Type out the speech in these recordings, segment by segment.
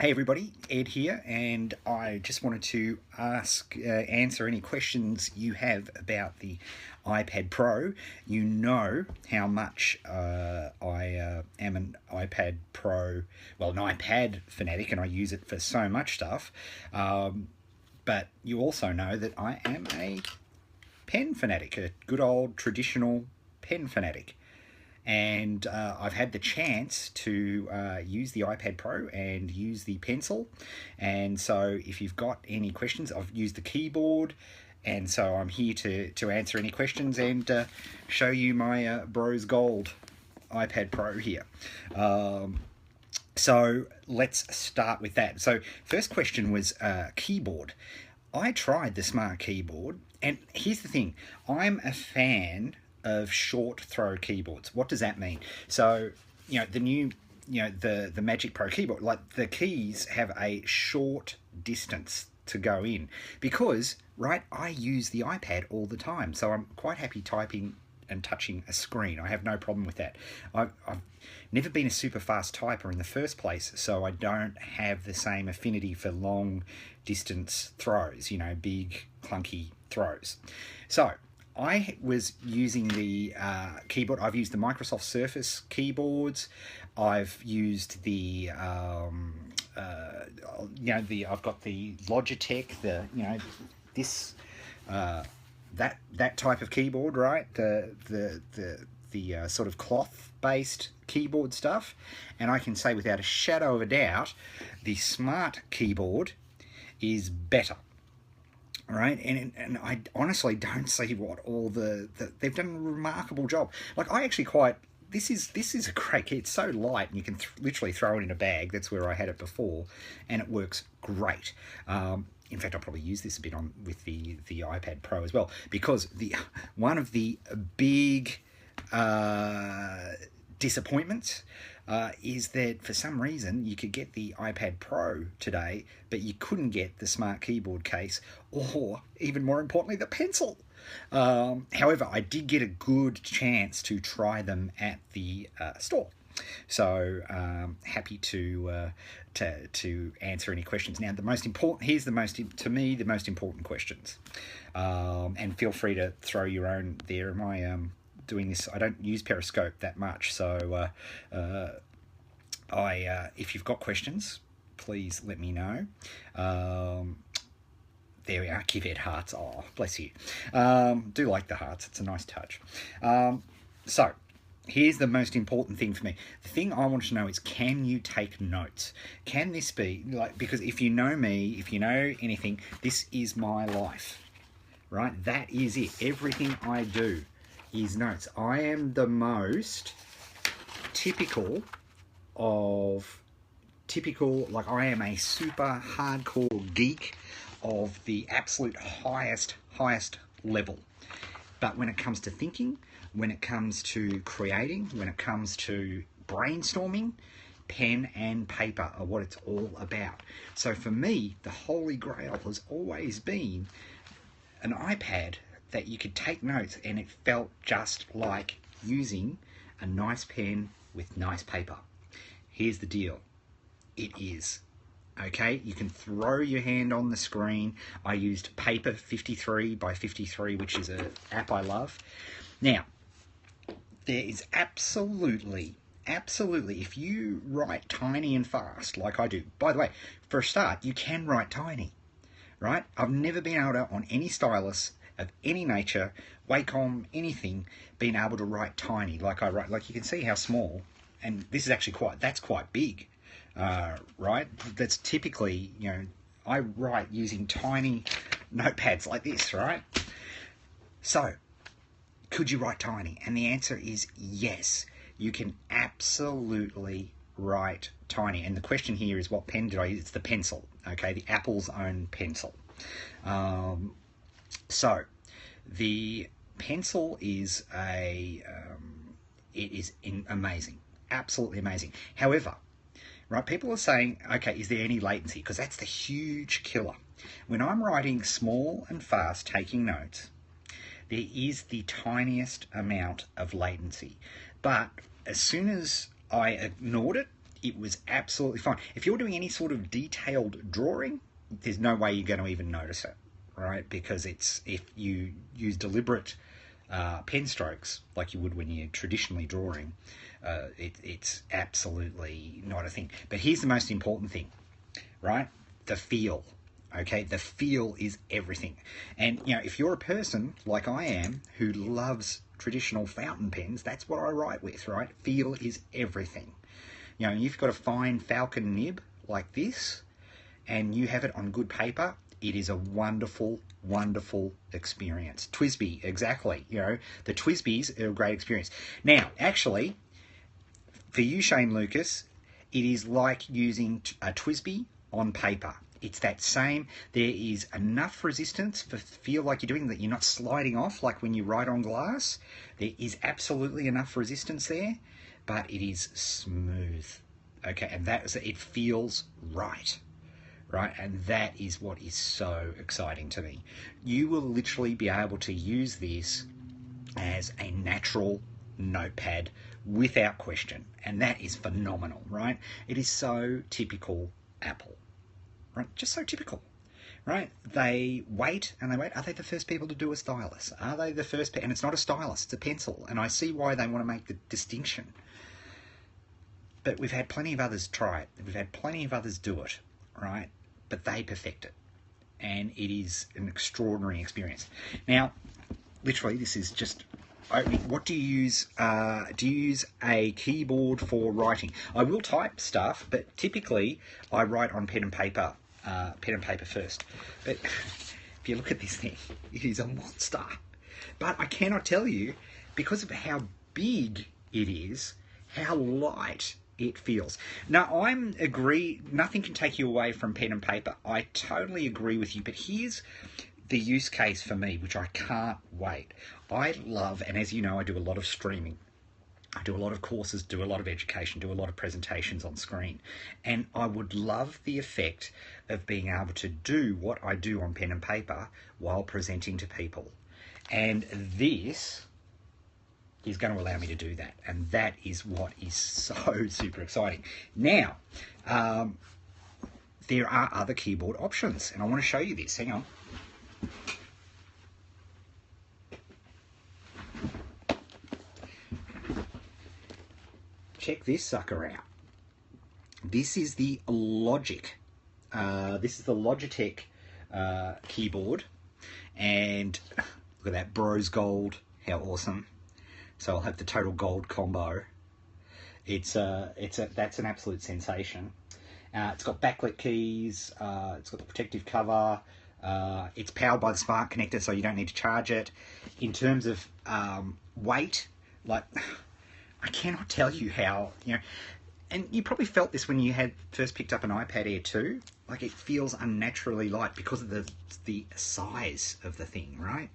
Hey everybody, Ed here, and I just wanted to answer any questions you have about the iPad Pro. You know how much I am an iPad Pro, well, an iPad fanatic, and I use it for so much stuff. But you also know that I am a pen fanatic, a good old traditional pen fanatic. And I've had the chance to use the iPad Pro and use the pencil. And so if you've got any questions, I've used the keyboard, and so I'm here to answer any questions and show you my Bros Gold iPad Pro here. So let's start with that. So first question was keyboard. I tried the smart keyboard, and here's the thing. I'm a fan of short throw keyboards. What does that mean? So, the new, the Magic Pro keyboard, like the keys have a short distance to go in because, right, I use the iPad all the time. So I'm quite happy typing and touching a screen. I have no problem with that. I've never been a super fast typer in the first place, so I don't have the same affinity for long distance throws, big clunky throws. So I was using the keyboard. I've used the Microsoft Surface keyboards. I've used the I've got the Logitech, this that type of keyboard, right? The sort of cloth based keyboard stuff, and I can say without a shadow of a doubt, the smart keyboard is better. Right, and I honestly don't see what all they've done a remarkable job. Like, I actually quite this is a great key. It's so light, and you can literally throw it in a bag. That's where I had it before, and it works great. In fact, I'll probably use this a bit on with the iPad Pro as well, because one of the big disappointments is that for some reason you could get the iPad Pro today, but you couldn't get the smart keyboard case, or even more importantly, the pencil. However, I did get a good chance to try them at the store, so happy to answer any questions. Now, here's the most important questions, and feel free to throw your own there. Doing this, I don't use Periscope that much, so if you've got questions, please let me know. There we are. Give Ed hearts. Oh, bless you. Do like the hearts. It's a nice touch. So here's the most important thing for me. The thing I want to know is, can you take notes? Can this be because if you know me, if you know anything, this is my life, right? That is it. Everything I do is notes. I am the most typical, like, I am a super hardcore geek of the absolute highest level. But when it comes to thinking, when it comes to creating, when it comes to brainstorming, pen and paper are what it's all about. So for me, the holy grail has always been an iPad that you could take notes, and it felt just like using a nice pen with nice paper. Here's the deal. It is. Okay, you can throw your hand on the screen. I used Paper 53 by 53, which is an app I love. Now, there is absolutely, if you write tiny and fast like I do, by the way, for a start, you can write tiny, right? I've never been able to, on any stylus of any nature, Wacom, anything, being able to write tiny like I write. Like, you can see how small, and this is actually quite big, right? That's typically, I write using tiny notepads like this, right? So, could you write tiny? And the answer is yes. You can absolutely write tiny. And the question here is, what pen did I use? It's the pencil, okay? The Apple's own pencil. So, the pencil is amazing, absolutely amazing. However, right, people are saying, okay, is there any latency? Because that's the huge killer. When I'm writing small and fast, taking notes, there is the tiniest amount of latency. But as soon as I ignored it, it was absolutely fine. If you're doing any sort of detailed drawing, there's no way you're going to even notice it, right? Because if you use deliberate pen strokes like you would when you're traditionally drawing, it's absolutely not a thing. But here's the most important thing, right? The feel. Okay, the feel is everything. And, you know, if you're a person like I am who loves traditional fountain pens, that's what I write with, right? Feel is everything. You know, you've got a fine falcon nib like this, and you have it on good paper, it is a wonderful, wonderful experience. TWSBI, exactly. You know, the TWSBIs are a great experience. Now, actually, for you, Shane Lucas, it is like using a TWSBI on paper. It's that same. There is enough resistance for feel like you're doing that you're not sliding off like when you write on glass. There is absolutely enough resistance there, but it is smooth. Okay, and it feels right. Right, and that is what is so exciting to me. You will literally be able to use this as a natural notepad without question, and that is phenomenal, right? It is so typical Apple. Right? Just so typical, right? They wait and they wait. Are they the first people to do a stylus? Are they the first? And it's not a stylus, it's a pencil. And I see why they want to make the distinction. But we've had plenty of others try it. We've had plenty of others do it, right? But they perfect it. And it is an extraordinary experience. Now, literally, this is just opening. What do you use? Do you use a keyboard for writing? I will type stuff, but typically I write on pen and paper first. But if you look at this thing, it is a monster. But I cannot tell you, because of how big it is, how light it feels. Now, nothing can take you away from pen and paper. I totally agree with you, but here's the use case for me, which I can't wait. I love, and as you know, I do a lot of streaming. I do a lot of courses, do a lot of education, do a lot of presentations on screen. And I would love the effect of being able to do what I do on pen and paper while presenting to people. And this is going to allow me to do that. And that is what is so super exciting. Now, there are other keyboard options, and I want to show you this. Hang on. Check this sucker out. This is the Logitech keyboard, and look at that Bros Gold. How awesome! So I'll have the total gold combo. That's an absolute sensation. It's got backlit keys. It's got the protective cover. It's powered by the smart connector, so you don't need to charge it. In terms of weight, like, I cannot tell you how, you know, and you probably felt this when you had first picked up an iPad Air 2. Like, it feels unnaturally light because of the size of the thing, right?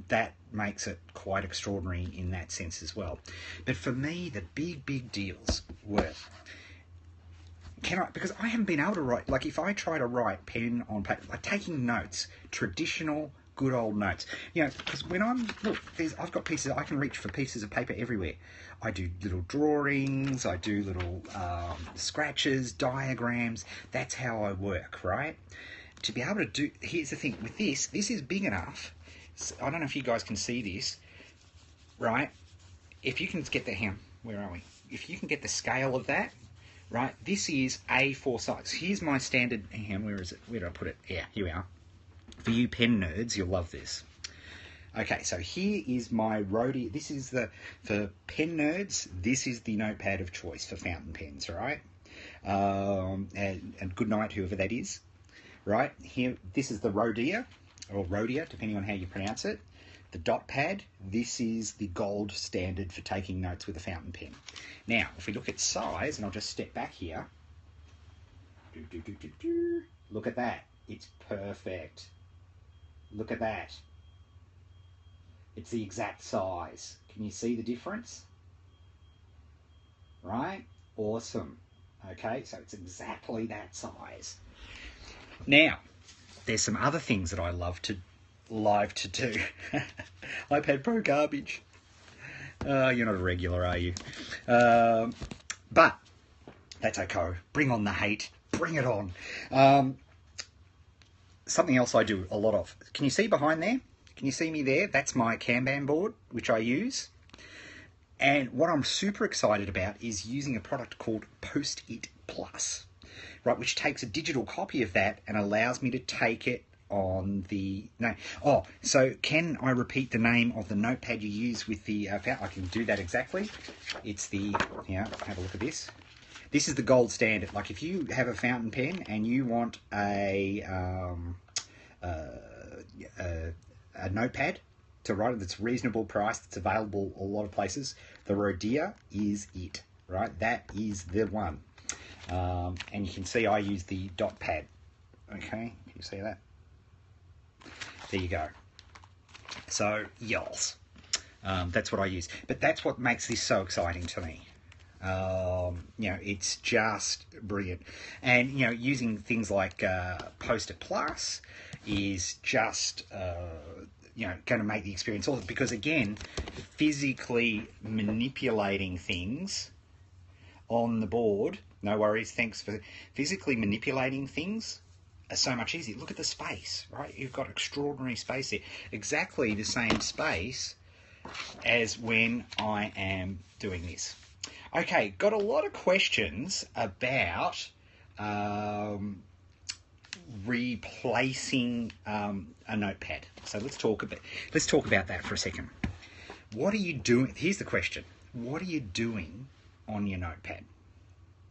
That makes it quite extraordinary in that sense as well. But for me, the big deals were, because I haven't been able to write, like if I try to write pen on paper, like taking notes, traditional good old notes, you know, because when I've got pieces, I can reach for pieces of paper everywhere. I do little drawings, I do little scratches, diagrams. That's how I work, right? To be able to do, here's the thing, with this is big enough. I don't know if you guys can see this, right? If you can get the where are we? If you can get the scale of that, right? This is A4 size. Here's my standard, where is it? Where did I put it? Yeah, here we are. For you pen nerds, you'll love this. Okay, so here is my Rhodia. This is for pen nerds, this is the notepad of choice for fountain pens, right? And good night, whoever that is, right? Here, this is the Rhodia, or Rhodia, depending on how you pronounce it. The dot pad, this is the gold standard for taking notes with a fountain pen. Now, if we look at size, and I'll just step back here. Look at that. It's perfect. Look at that. It's the exact size. Can you see the difference? Right? Awesome. Okay, so it's exactly that size. Now, there's some other things that I love to do. iPad Pro garbage. You're not a regular, are you? But that's okay. Bring on the hate. Bring it on. Something else I do a lot of. Can you see behind there? Can you see me there? That's my Kanban board, which I use. And what I'm super excited about is using a product called Post-it Plus, right, which takes a digital copy of that and allows me to take it on the... No. Oh, so can I repeat the name of the notepad you use with the... I can do that exactly. It's the... have a look at this. This is the gold standard. Like if you have a fountain pen and you want a notepad to write it that's reasonable price, that's available a lot of places, the Rodea is it, right? That is the one. And you can see I use the dot pad. Okay, can you see that? There you go. So, yes, that's what I use. But that's what makes this so exciting to me. It's just brilliant. And, using things like Post-it Plus is just, going to make the experience awesome. Because, again, physically manipulating things on the board, no worries, thanks for physically manipulating things, are so much easier. Look at the space, right? You've got extraordinary space there. Exactly the same space as when I am doing this. Okay, got a lot of questions about replacing a notepad. So let's talk about that for a second. What are you doing? Here's the question. What are you doing on your notepad?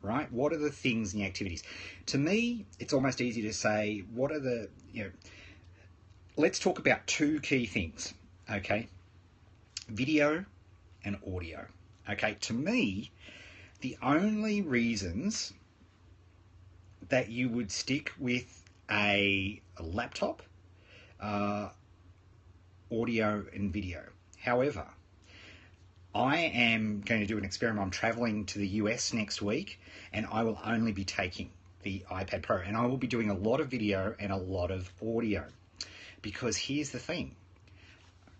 Right? What are the things and the activities? To me, it's almost easy to say, what are the, let's talk about two key things, okay? Video and audio. Okay, to me, the only reasons that you would stick with a laptop, audio and video. However, I am going to do an experiment. I'm traveling to the US next week, and I will only be taking the iPad Pro, and I will be doing a lot of video and a lot of audio. Because here's the thing.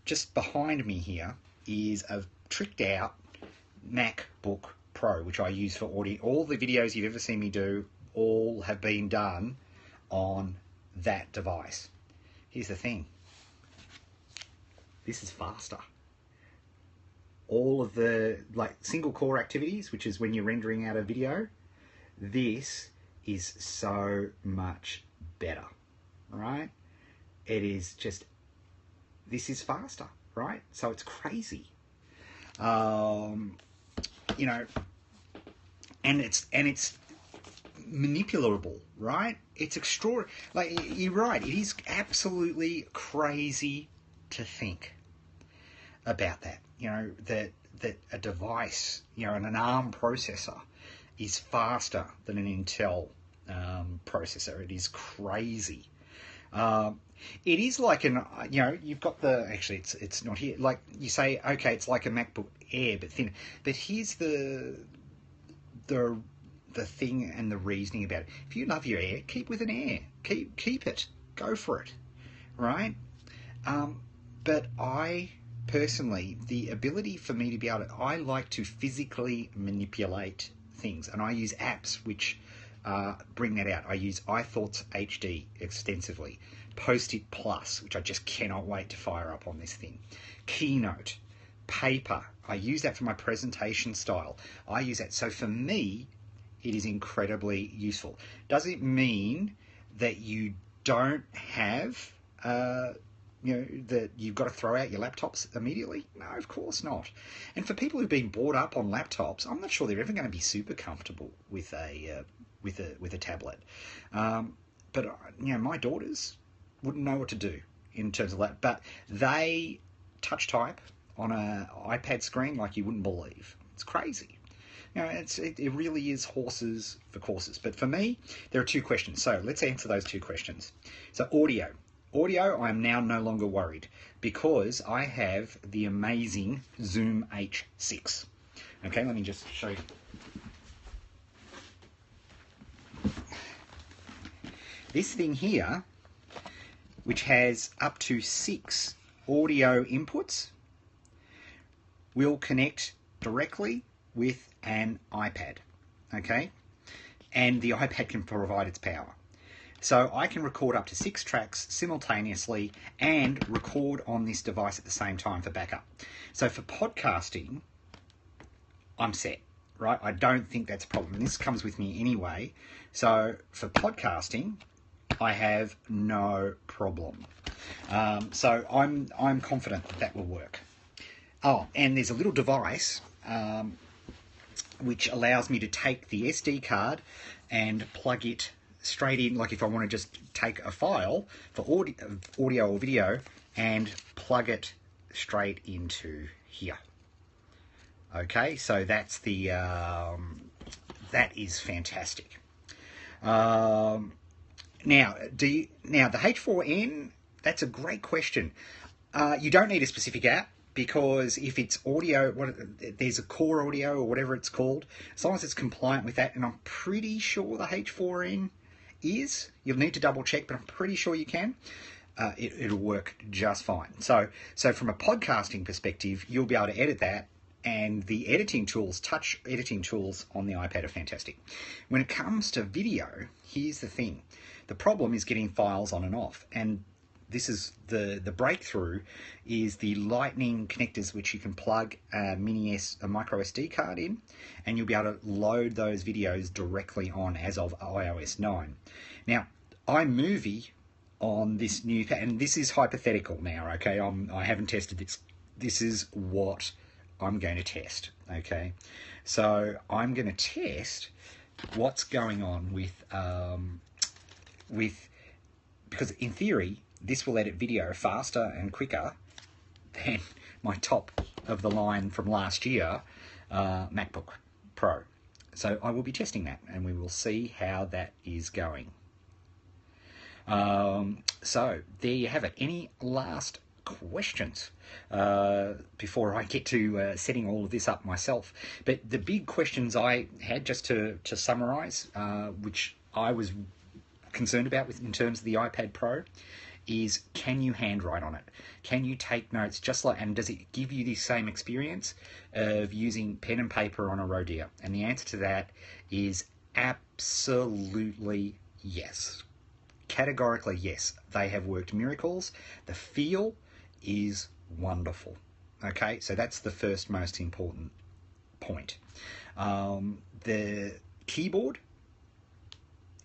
Just behind me here is a tricked out MacBook Pro, which I use for audio. All the videos you've ever seen me do, all have been done on that device. Here's the thing. This is faster. All of the single core activities, which is when you're rendering out a video, this is so much better, right? It is just, this is faster, right? So it's crazy. And it's manipulable, right? It's extraordinary. You're right. It is absolutely crazy to think about that. That a device, and an ARM processor is faster than an Intel processor. It is crazy. It is like you've got actually it's not here. Like you say, okay, it's like a MacBook Air, but thinner. But here's the thing and the reasoning about it. If you love your Air, keep with an Air. Keep it. Go for it. Right? But I personally, the ability for me to be able to, I like to physically manipulate things, and I use apps which bring that out. I use iThoughts HD extensively, Post-it Plus, which I just cannot wait to fire up on this thing, Keynote, Paper. I use that for my presentation style. I use that. So for me, it is incredibly useful. Does it mean that you don't have that you've got to throw out your laptops immediately? No, of course not. And for people who've been brought up on laptops, I'm not sure they're ever going to be super comfortable with a tablet. But my daughters wouldn't know what to do in terms of that. But they touch type on an iPad screen like you wouldn't believe. It's crazy. It really is horses for courses. But for me, there are two questions. So let's answer those two questions. So audio. Audio, I'm now no longer worried because I have the amazing Zoom H6. Okay, let me just show you. This thing here, which has up to 6 audio inputs, will connect directly with an iPad, okay? And the iPad can provide its power. So I can record up to 6 tracks simultaneously and record on this device at the same time for backup. So for podcasting, I'm set, right? I don't think that's a problem. This comes with me anyway. So for podcasting, I have no problem. So I'm confident that will work. Oh, and there's a little device which allows me to take the SD card and plug it straight in, like if I want to just take a file for audio or video and plug it straight into here. Okay, so that's the that is fantastic. Now the H4n, that's a great question. You don't need a specific app, because if it's audio, there's a core audio or whatever it's called, as long as it's compliant with that, and I'm pretty sure the H4n is, you'll need to double check, but I'm pretty sure you can. It'll work just fine. So from a podcasting perspective, you'll be able to edit that, and the editing tools, touch editing tools on the iPad are fantastic. When it comes to video, here's the thing. The problem is getting files on and off, and this is the breakthrough is the Lightning connectors, which you can plug a micro SD card in, and you'll be able to load those videos directly on as of iOS 9. Now, iMovie on this new, and this is hypothetical now, okay? I haven't tested this. This is what I'm going to test, okay? So I'm going to test what's going on with because in theory, this will edit video faster and quicker than my top of the line from last year MacBook Pro. So I will be testing that, and we will see how that is going. So there you have it. Any last questions before I get to setting all of this up myself? But the big questions I had, just to summarize, which I was concerned about in terms of the iPad Pro, is can you handwrite on it? Can you take notes just like, and does it give you the same experience of using pen and paper on a Rodeo? And the answer to that is absolutely yes. Categorically yes. They have worked miracles. The feel is wonderful. Okay, so that's the first most important point. The keyboard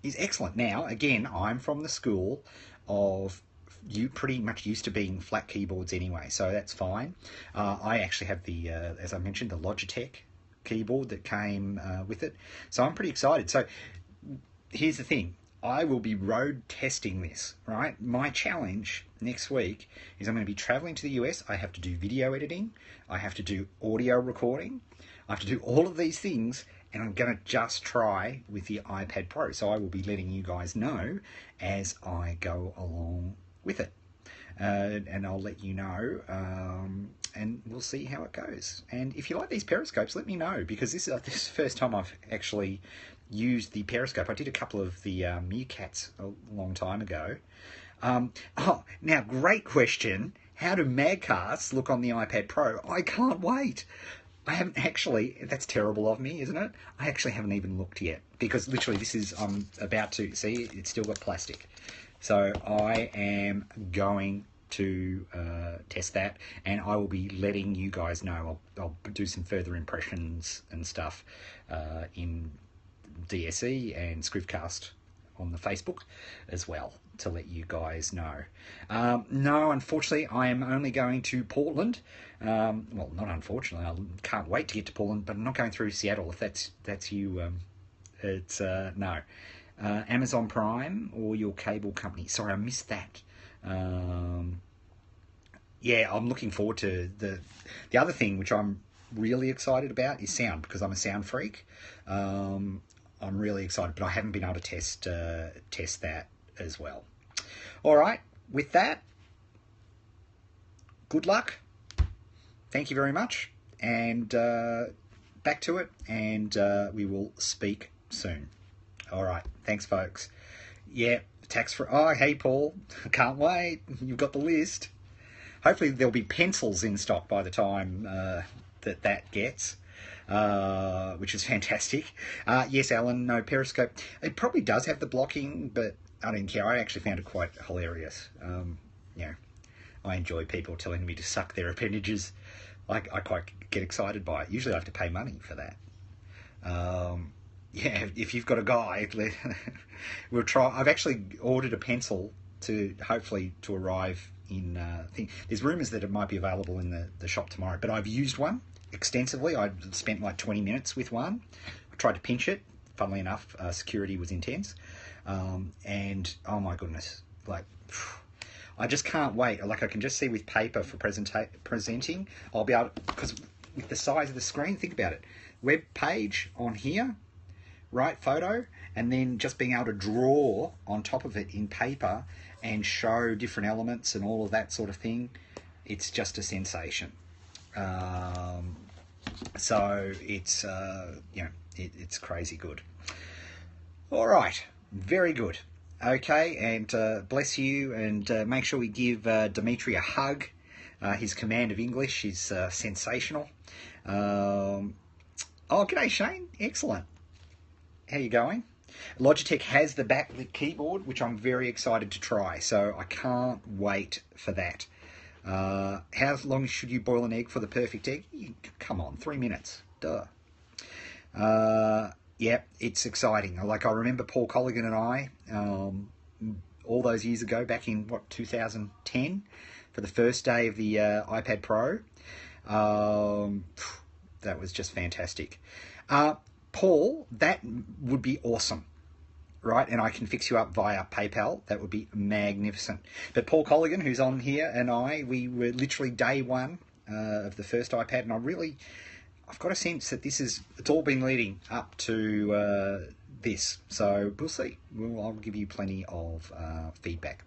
is excellent. Now, again, I'm from the school of you pretty much used to being flat keyboards anyway, so that's fine. I actually have the, as I mentioned, the Logitech keyboard that came with it, so I'm pretty excited. So here's the thing. I will be road testing this, right? My challenge next week is I'm going to be traveling to the US. I have to do video editing. I have to do audio recording. I have to do all of these things, and I'm going to just try with the iPad Pro. So I will be letting you guys know as I go along with it. And I'll let you know, and we'll see how it goes. And if you like these periscopes, let me know, because this is the first time I've actually used the periscope. I did a couple of the meerkats a long time ago. Now, great question. How do magcasts look on the iPad Pro? I can't wait. I haven't actually, that's terrible of me, isn't it? I actually haven't even looked yet, because literally this is, I'm about to, see, it's still got plastic. So I am going to test that, and I will be letting you guys know. I'll do some further impressions and stuff in DSE and Scriptcast on the Facebook as well, to let you guys know. No, unfortunately, I am only going to Portland. Well, not unfortunately, I can't wait to get to Portland, but I'm not going through Seattle. If that's you, it's no. Amazon Prime or your cable company. Sorry, I missed that. Yeah, I'm looking forward to the other thing, which I'm really excited about, is sound, because I'm a sound freak. I'm really excited, but I haven't been able to test that as well. All right, with that, good luck. Thank you very much, and back to it, and we will speak soon. All right, thanks, folks. Yeah, tax for. Oh, hey, Paul, can't wait. You've got the list. Hopefully, there'll be pencils in stock by the time that gets, which is fantastic. Yes, Alan, no, Periscope. It probably does have the blocking, but I didn't care. I actually found it quite hilarious. You know, I enjoy people telling me to suck their appendages. I quite get excited by it. Usually I have to pay money for that. Yeah, if you've got a guide, we'll try. I've actually ordered a pencil to hopefully to arrive in. There's rumours that it might be available in the shop tomorrow, but I've used one extensively. I spent like 20 minutes with one. I tried to pinch it. Funnily enough, security was intense, and oh my goodness, like. I just can't wait. Like I can just see with paper for presenting, I'll be able to, because with the size of the screen, think about it. Web page on here, right photo, and then just being able to draw on top of it in paper and show different elements and all of that sort of thing. It's just a sensation. So it's, you know, it's crazy good. All right, very good. Okay, and bless you, and make sure we give Dimitri a hug. His command of English is sensational. Oh, g'day Shane, excellent. How you going? Logitech has the backlit keyboard, which I'm very excited to try, so I can't wait for that. How long should you boil an egg for the perfect egg? Come on, 3 minutes, duh. Yeah, it's exciting. Like I remember Paul Colligan and I, all those years ago, back in, 2010, for the first day of the iPad Pro. That was just fantastic. Paul, that would be awesome, right? And I can fix you up via PayPal. That would be magnificent. But Paul Colligan, who's on here, and we were literally day one of the first iPad, and I've got a sense that it's all been leading up to this. So we'll see. I'll give you plenty of feedback.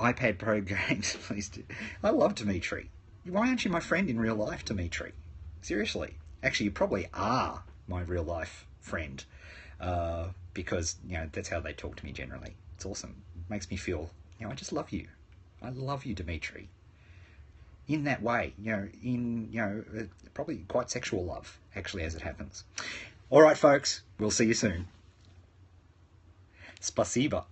iPad Pro games, please do. I love Dimitri. Why aren't you my friend in real life, Dimitri? Seriously. Actually, you probably are my real life friend, because, you know, that's how they talk to me generally. It's awesome. It makes me feel, you know, I just love you. I love you, Dimitri. In that way, probably quite sexual love, actually, as it happens. All right, folks, we'll see you soon. Spasiba.